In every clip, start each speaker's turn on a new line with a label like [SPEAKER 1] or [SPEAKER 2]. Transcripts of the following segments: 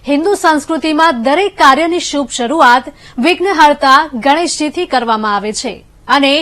[SPEAKER 1] હિન્દુ સંસ્કૃતિમાં દરેક કાર્યની શુભ શરૂઆત વિઘ્નહર્તા ગણેશજીથી કરવામાં આવે છે અને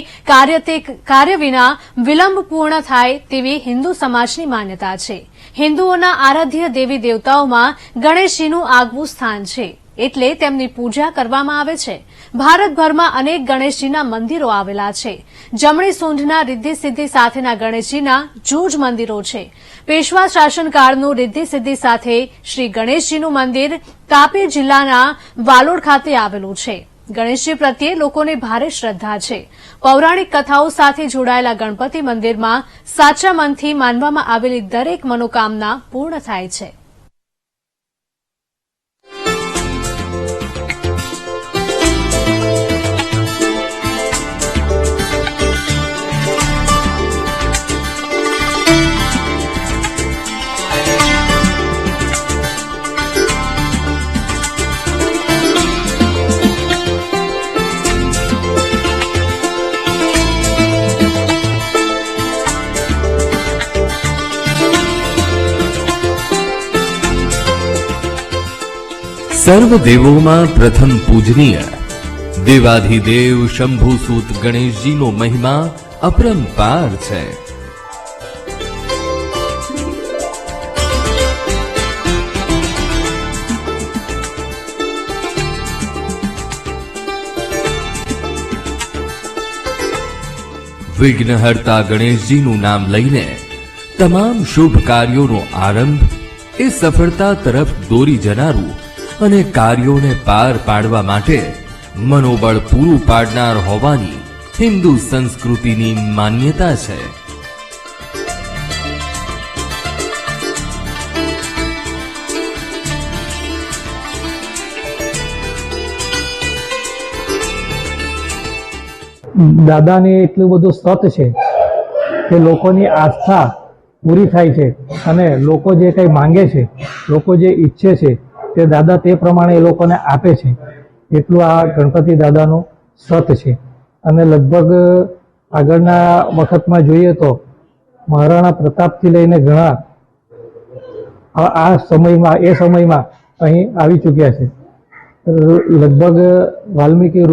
[SPEAKER 1] કાર્ય વિના વિલંબ પૂર્ણ થાય તેવી હિન્દુ સમાજની માન્યતા છે। હિન્દુઓના આરાધ્ય દેવી દેવતાઓમાં ગણેશજીનું આગવું સ્થાન છે, એટલે તેમની પૂજા કરવામાં આવે છે। ભારતભરમાં અનેક ગણેશજીના મંદિરો આવેલા છે। જમણી સૂંઢના રિદ્ધિ સિદ્ધિ સાથેના ગણેશજીના જૂજ મંદિરો છે। પેશવા શાસનકાળનું રિદ્ધિ સિદ્ધિ સાથે શ્રી ગણેશજીનું મંદિર તાપી જિલ્લાના વાલોડ ખાતે આવેલું છે। ગણેશજી પ્રત્યે લોકોને ભારે શ્રદ્ધા છે। પૌરાણિક કથાઓ સાથે જોડાયેલા ગણપતિ મંદિરમાં સાચા મનથી માનવામાં આવેલી દરેક મનોકામના પૂર્ણ થાય છે।
[SPEAKER 2] સર્વદેવોમાં પ્રથમ પૂજનીય દેવાધિદેવ શંભુસૂત ગણેશજીનો મહિમા અપરંપાર છે। વિઘ્નહર્તા ગણેશજીનું નામ લઈને તમામ શુભ કાર્યોનો આરંભ એ સફળતા તરફ દોરી જનારું અને કાર્યોને પાર પાડવા માટે મનોબળ પૂરું પાડનાર હોવાની હિન્દુ સંસ્કૃતિની માન્યતા છે।
[SPEAKER 3] દાદાને એટલું બધું સત છે કે લોકોની આસ્થા પૂરી થાય છે અને લોકો જે કંઈ માંગે છે, લોકો જે ઈચ્છે છે તે દાદા તે પ્રમાણે એ લોકોને આપે છે। એટલું આ ગણપતિ દાદાનું સત છે। અને લગભગ આગળના વખતમાં જોઈએ તો મહારાણા પ્રતાપથી લઈને ઘણા આ સમયમાં અહીં આવી ચૂક્યા છે। લગભગ વાલ્મીકી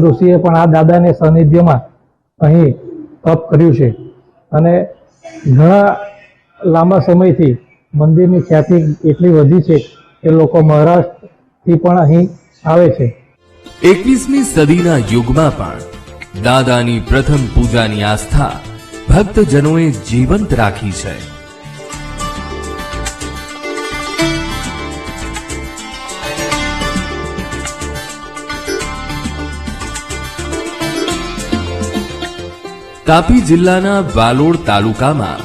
[SPEAKER 3] ઋષિએ પણ આ દાદાને સાનિધ્યમાં અહીં તપ કર્યું છે અને ઘણા લાંબા સમયથી મંદિરની ખ્યાતિ એટલી વધી છે કે લોકો મહારાષ્ટ્રથી પણ અહીં આવે છે।
[SPEAKER 2] 21મી સદીના યુગમાં પણ દાદાની પ્રથમ પૂજાની આસ્થા ભક્તજનોએ જીવંત રાખી છે। તાપી જિલ્લાના વાલોડ તાલુકામાં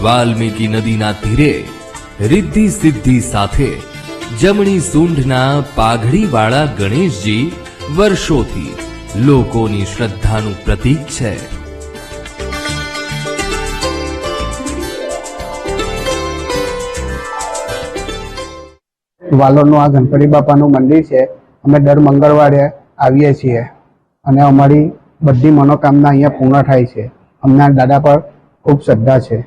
[SPEAKER 2] વાલ્મીકી નદીના તીરે રિદ્ધિ સિદ્ધિ સાથે જમણી સૂંઢના પાઘડીવાળા ગણેશજી વર્ષોથી લોકોની શ્રદ્ધાનું પ્રતીક છે।
[SPEAKER 4] વાલોડનું આ ગણપતિ બાપાનું મંદિર છે। અમે દર મંગળવારે આવીએ છીએ અને અમારી બધી મનોકામના અહીંયા પૂર્ણ થાય છે। અમને દાદા પર ખૂબ શ્રદ્ધા છે।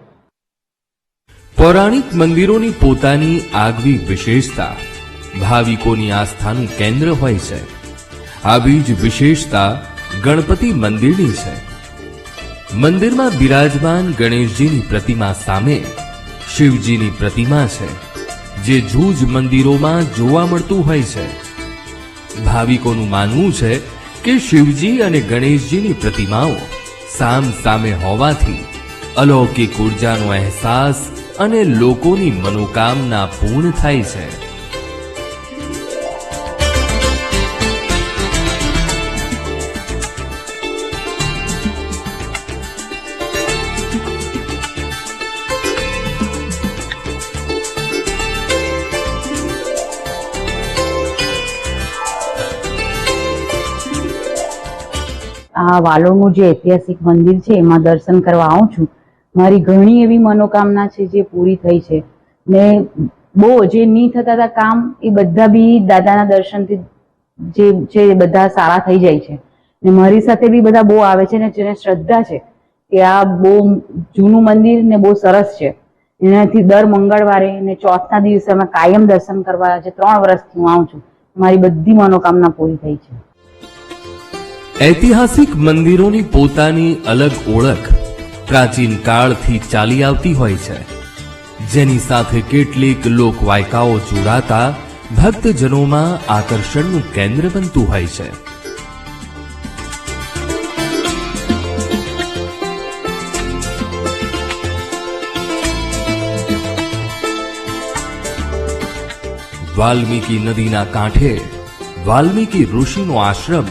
[SPEAKER 2] પૌરાણિક મંદિરોની પોતાની આગવી વિશેષતા ભાવિકોની આસ્થાનું કેન્દ્ર હોય છે। આવી જ વિશેષતા ગણપતિ મંદિરની છે। મંદિરમાં બિરાજમાન ગણેશજીની પ્રતિમા સામે શિવજીની પ્રતિમા છે, જે જૂજ મંદિરોમાં જોવા મળતું હોય છે। ભાવિકોનું માનવું છે કે શિવજી અને ગણેશજીની પ્રતિમાઓ સામ સામે હોવાથી અલૌકિક ઉર્જાનો અહેસાસ અને લોકોની મનોકામના પૂર્ણ થાય છે।
[SPEAKER 5] આ વાલોડનું જે ઐતિહાસિક મંદિર છે એમાં દર્શન કરવા આવું છું। મારી ઘણી એવી મનોકામના છે જે પૂરી થઈ છે ને બહુ જે નહીં થતા હતા કામ એ બધા બી દાદાના દર્શનથી જે છે બધા સારા થઈ જાય છે। ને મારી સાથે બી બધા બહુ આવે છે ને જેને શ્રદ્ધા છે કે આ બહુ જૂનું મંદિર ને બહુ સરસ છે એનાથી દર મંગળવારે અને ચોથના દિવસે અમે કાયમ દર્શન કરવા આજે 3 વર્ષથી હું આવું છું. મારી બધી મનોકામના પૂરી થઈ છે.
[SPEAKER 2] ઐતિહાસિક મંદિરોની પોતાની અલગ ઓળખ પ્રાચીન કાળથી ચાલી આવતી હોય છે, જેની સાથે કેટલીક લોકવાયકાઓ જોડાતા ભક્તજનોમાં આકર્ષણનું કેન્દ્ર બનતું હોય છે. વાલ્મીકી નદીના કાંઠે વાલ્મીકી ઋષિનો આશ્રમ,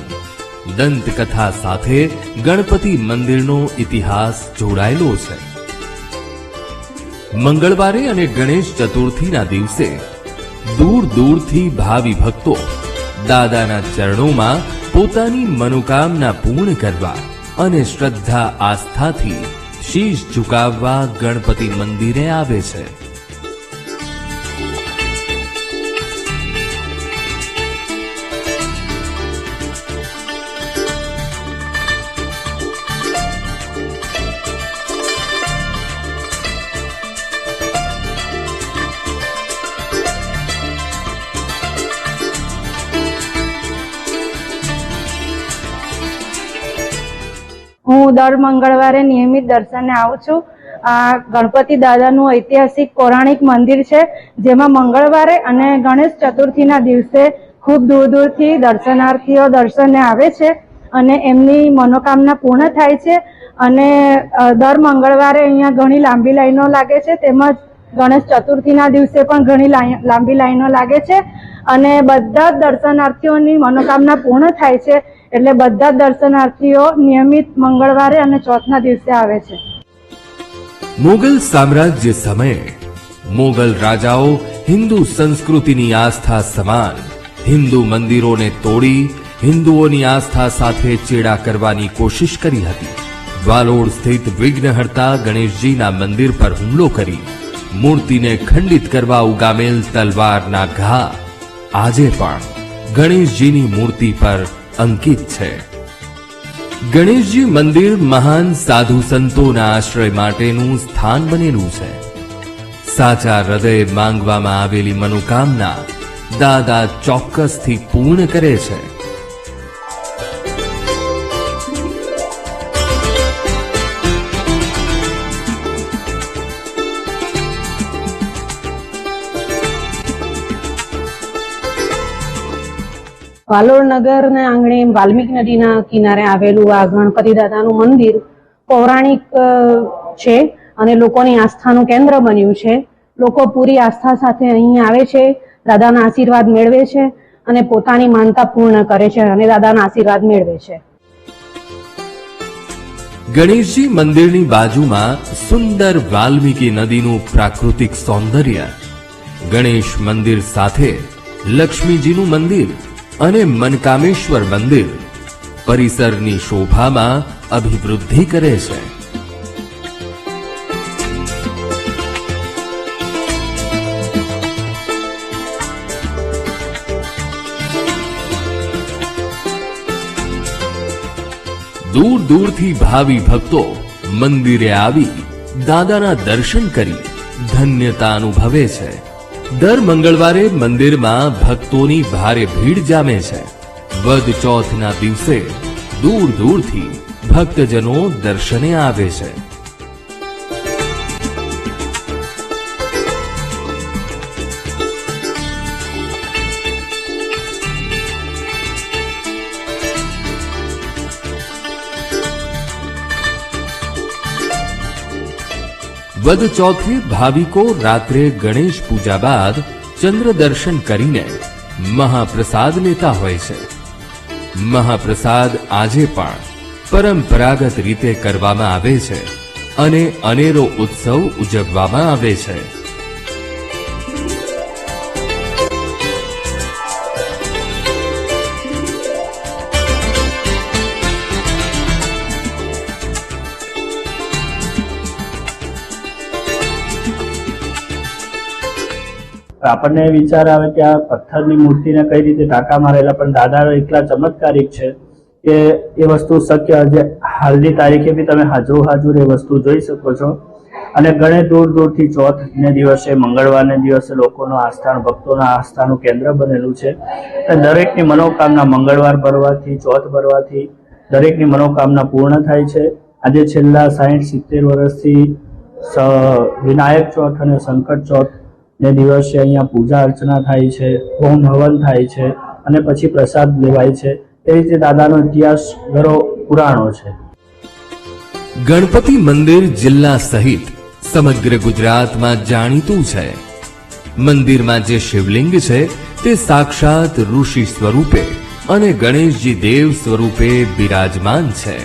[SPEAKER 2] દંતકથા સાથે ગણપતિ મંદિરનો ઇતિહાસ જોડાયેલો છે. મંગળવારે અને ગણેશ ચતુર્થીના દિવસે દૂર દૂરથી ભાવિ ભક્તો દાદાના ચરણોમાં પોતાની મનોકામના પૂર્ણ કરવા અને શ્રદ્ધા આસ્થાથી શીશ ઝુકાવવા ગણપતિ મંદિરે આવે છે.
[SPEAKER 6] હું દર મંગળવારે નિયમિત દર્શને આવું છું. આ ગણપતિ દાદાનું ઐતિહાસિક પૌરાણિક મંદિર છે, જેમાં મંગળવારે અને ગણેશ ચતુર્થીના દિવસે ખૂબ દૂર દૂરથી દર્શનાર્થીઓ દર્શને આવે છે અને એમની મનોકામના પૂર્ણ થાય છે. અને દર મંગળવારે અહીંયા ઘણી લાંબી લાઈનો લાગે છે, તેમજ ગણેશ ચતુર્થીના દિવસે પણ ઘણી લાંબી લાઈનો લાગે છે અને બધા જ દર્શનાર્થીઓની મનોકામના પૂર્ણ થાય છે. એટલે બધા દર્શનાર્થીઓ નિયમિત મંગળવારે અને ચોથના દિવસે આવે છે.
[SPEAKER 2] મુગલ સામ્રાજ્ય સમયે મુગલ રાજાઓ હિન્દુ સંસ્કૃતિની આસ્થા સમાન હિન્દુ મંદિરોને તોડી હિન્દુઓની આસ્થા સાથે ચેડા કરવાની કોશિશ કરી હતી. વાલોડ સ્થિત વિઘ્નહર્તા ગણેશજીના મંદિર પર હુમલો કરી મૂર્તિને ખંડિત કરવા ઉગામેલ તલવારના ઘા આજે પણ ગણેશજીની મૂર્તિ પર અંકિત છે. ગણેશજી મંદિર મહાન સાધુ સંતોના આશ્રય માટેનું સ્થાન બનેલું છે. સાચા હૃદય માંગવામાં આવેલી મનોકામના દાદા ચોક્કસથી પૂર્ણ કરે છે.
[SPEAKER 7] વાલોડ નગરને આંગણે વાલ્મીકી નદીના કિનારે આવેલું આ ગણપતિ દાદાનું મંદિર પૌરાણિક છે અને લોકોની આસ્થાનું કેન્દ્ર બન્યું છે. લોકો પૂરી આસ્થા સાથે અહીં આવે છે, દાદાના આશીર્વાદ મેળવે છે અને પોતાની માનતા પૂર્ણ કરે છે અને દાદાના આશીર્વાદ મેળવે છે.
[SPEAKER 2] ગણેશજી મંદિરની બાજુમાં સુંદર વાલ્મીકી નદીનું પ્રાકૃતિક સૌંદર્ય, ગણેશ મંદિર સાથે લક્ષ્મીજીનું મંદિર અને મનકામેશ્વર મંદિર પરિસરની શોભામાં અભિવૃદ્ધિ કરે છે. દૂર દૂરથી ભાવિ ભક્તો મંદિરે આવી દાદાના દર્શન કરી ધન્યતા અનુભવે છે. દર મંગળવારે મંદિરમાં ભક્તોની ભારે ભીડ જામે છે. વદ ચોથના દિવસે દૂર દૂરથી ભક્તજનો દર્શને આવે છે. વદ ચોથે ભાવિકો રાત્રે ગણેશ પૂજા બાદ ચંદ્ર દર્શન કરીને મહાપ્રસાદ લેતા હોય છે. મહાપ્રસાદ આજે પણ પરંપરાગત રીતે કરવામાં આવે છે અને અનેરો ઉત્સવ ઉજવવામાં આવે છે.
[SPEAKER 8] આપણને વિચાર આવે કે આ પથ્થરની મૂર્તિને કઈ રીતે ટાંકા મારેલા, પણ દાદા એટલા ચમત્કારિક છે કે એ વસ્તુ શક્ય. જે હાલની તારીખે બી તમે હાજર એ વસ્તુ જોઈ શકો છો. અને ઘણે દૂર દૂરથી ચોથને દિવસે મંગળવારને દિવસે લોકોનું આસ્થાનું ભક્તોના આસ્થાનું કેન્દ્ર બનેલું છે. અને દરેકની મનોકામના મંગળવાર ભરવાથી ચોથ ભરવાથી દરેકની મનોકામના પૂર્ણ થાય છે. આજે છેલ્લા 60-70 વર્ષથી વિનાયક ચોથ અને સંકટ ચોથ ને દિવસે અહીંયા પૂજા અર્ચના થાય છે, હોમ હવન થાય છે અને પછી પ્રસાદ લેવાય છે. એ રીતે દાદાનો ઇતિહાસ ઘણો પુરાણો છે.
[SPEAKER 2] ગણપતિ મંદિર જિલ્લા સહિત સમગ્ર ગુજરાતમાં જાણીતું છે. મંદિરમાં જે શિવલિંગ છે તે સાક્ષાત ઋષિ સ્વરૂપે અને ગણેશજી દેવ સ્વરૂપે બિરાજમાન છે.